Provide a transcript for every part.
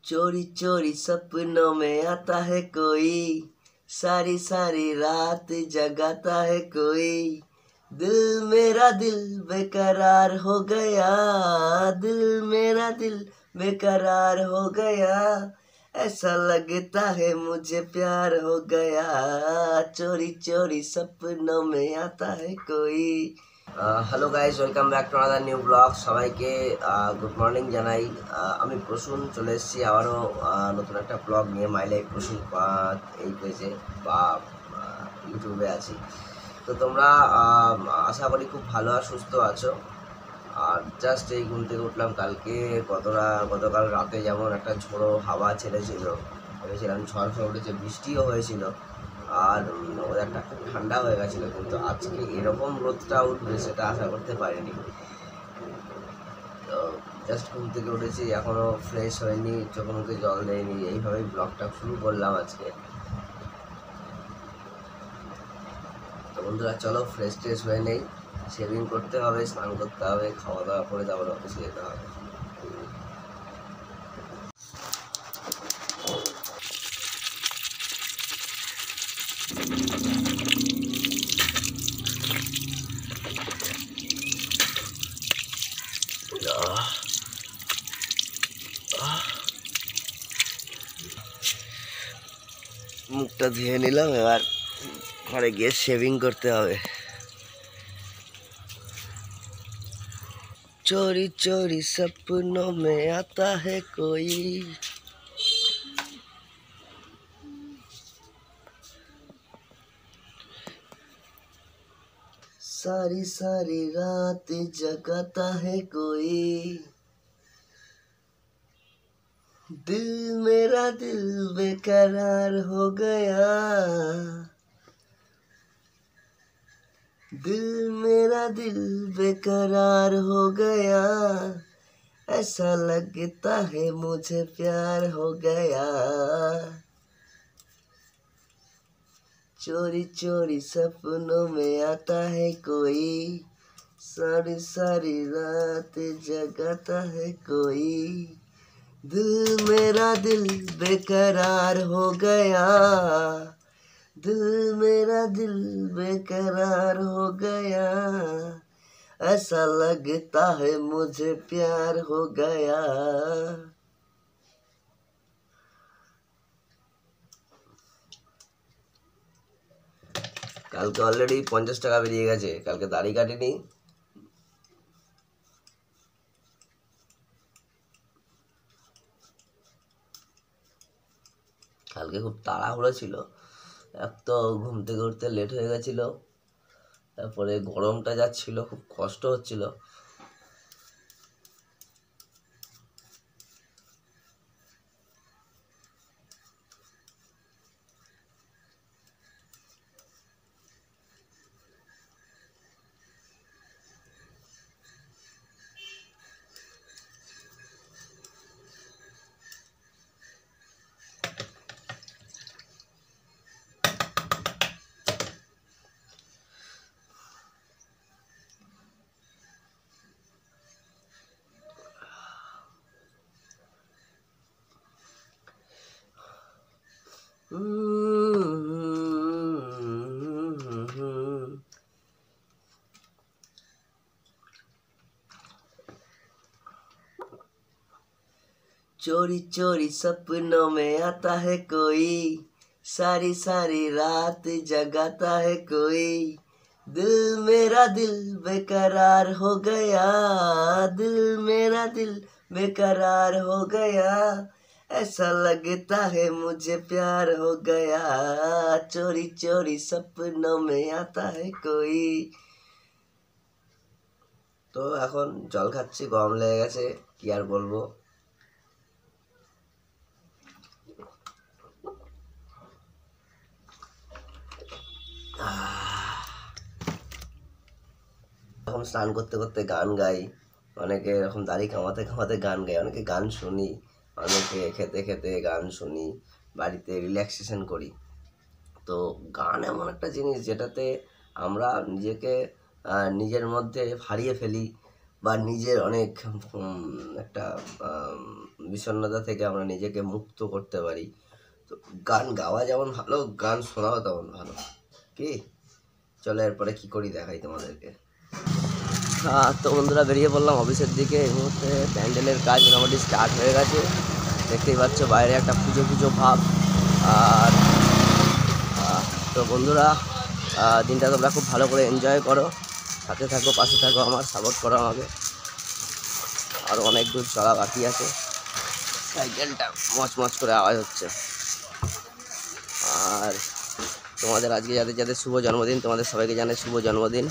चोरी चोरी सपनों में आता है कोई, सारी सारी रात जगाता है कोई। दिल मेरा दिल बेकरार हो गया, दिल मेरा दिल बेकरार हो गया। ऐसा लगता है मुझे प्यार हो गया, चोरी चोरी सपनों में आता है कोई। Hello guys, welcome back to another new blog. সবাইকে গুড মর্নিং জানাই। আমি প্রসূন চলে এসেছি আবারও নতুন একটা ব্লগ নিয়ে। মাই লাইফ প্রসূন এই পেজে বা ইউটিউবে আছি। তো তোমরা আশা করি খুব ভালো আর সুস্থ আছো। আর জাস্ট এই ঘুম থেকে উঠলাম। গতকাল রাতে যেমন একটা ঝোড়ো হাওয়া ছেড়েছিল, ভেবেছিলাম ঝড় উঠেছে, বৃষ্টিও হয়েছিল আর ওয়েদারটা খুব ঠান্ডা হয়ে গেছিলো, কিন্তু আজকে এরকম রোদটা উঠবে সেটা আশা করতে পারিনি। তো জাস্ট ঘুম থেকে উঠেছি, এখনও ফ্রেশ হয়নি, চোখে মুখে জল দেয়নি, এইভাবেই ব্লগটা শুরু করলাম আজকে। তো বন্ধুরা চলো ফ্রেশ ট্রেশ হয়ে নেই, শেভিং করতে হবে, স্নান করতে হবে, খাওয়া দাওয়া করে তারপরে অফিসে যেতে হবে। মুখটা ধুয়ে নিলাম, এবার ঘরে গিয়ে শেভিং করতে হবে। चोरी चोरी सपनों में आता है कोई, सारी सारी रात जगाता है कोई। दिल मेरा दिल बेकरार हो गया, दिल मेरा दिल बेकरार हो गया। ऐसा लगता है मुझे प्यार हो गया, चोरी चोरी सपनों में आता है कोई, सारी सारी रात जगाता है कोई। दिल मेरा दिल बेकरार हो गया, दिल मेरा दिल बेकरार हो गया। ऐसा लगता है मुझे प्यार हो गया। কালকে অলরেডি 50 টাকা বেরিয়ে গেছে, কালকে দাড়ি কাটিনি। কালকে খুব তাড়াহুড়ো ছিল, এক তো ঘুম থেকে উঠতে লেট হয়ে গেছিল, তারপরে গরমটা যাচ্ছিল, খুব কষ্ট হচ্ছিল। चोरी चोरी सपनों में आता है कोई, सारी सारी रात जगाता है कोई। दिल मेरा दिल बेकरार हो गया, दिल मेरा दिल बेकरार हो गया। ऐसा लगता है मुझे प्यार हो गया, चोरी चोरी सपनों में आता है कोई। তো এখন জল খাচ্ছি, গরম লেগে গেছে, কি আর বলবো। এখন স্নান করতে করতে গান গাই, অনেকে এরকম দাড়ি কামাতে কামাতে গান গাই, অনেকে গান শুনি, অনেকে খেতে খেতে গান শুনি, বাড়িতে রিল্যাক্সেশন করি। তো গান এমন একটা জিনিস যেটাতে আমরা নিজেকে নিজের মধ্যে হারিয়ে ফেলি, বা নিজের অনেক একটা বিষণ্ণতা থেকে আমরা নিজেকে মুক্ত করতে পারি। তো গান গাওয়া যেমন ভালো, গান শোনাও তেমন ভালো। কি চলো এরপরে কি করি দেখাই তোমাদেরকে। তো বন্ধুরা বেরিয়ে পড়লাম অফিসের দিকে। এই মুহূর্তে প্যান্ডেলের কাজ মোটামুটি স্টার্ট হয়ে গেছে, দেখতেই পাচ্ছ বাইরে একটা পুজো পুজো ভাব। আর তো বন্ধুরা দিনটা তোমরা খুব ভালো করে এনজয় করো, সাথে থাকো, পাশে থাকো, আমার সাপোর্ট করো আমাকে। আরও অনেক দূর চলা বাকি আছে। সাইকেলটা মচ করে আওয়াজ হচ্ছে। আর তোমাদের আজকে যাদের যাদের শুভ জন্মদিন, তোমাদের সবাইকে জানাই শুভ জন্মদিন।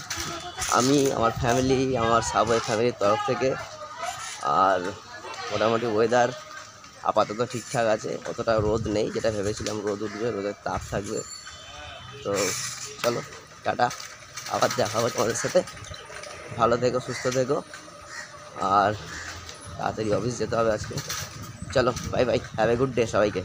আমি আমার ফ্যামিলি, আমার সাবওয়ে ফ্যামিলির তরফ থেকে। আর মোটামুটি ওয়েদার আপাতত ঠিকঠাক আছে, অতটা রোদ নেই, যেটা ভেবেছিলাম রোদ উঠবে, রোদের তাপ থাকবে। তো চলো টাটা, আবার দেখা হবে তোমাদের সাথে। ভালো থেকো, সুস্থ থেকো, আর তাড়াতাড়ি অফিস যেতে হবে আজকে। চলো bye bye, have a good day সবাইকে।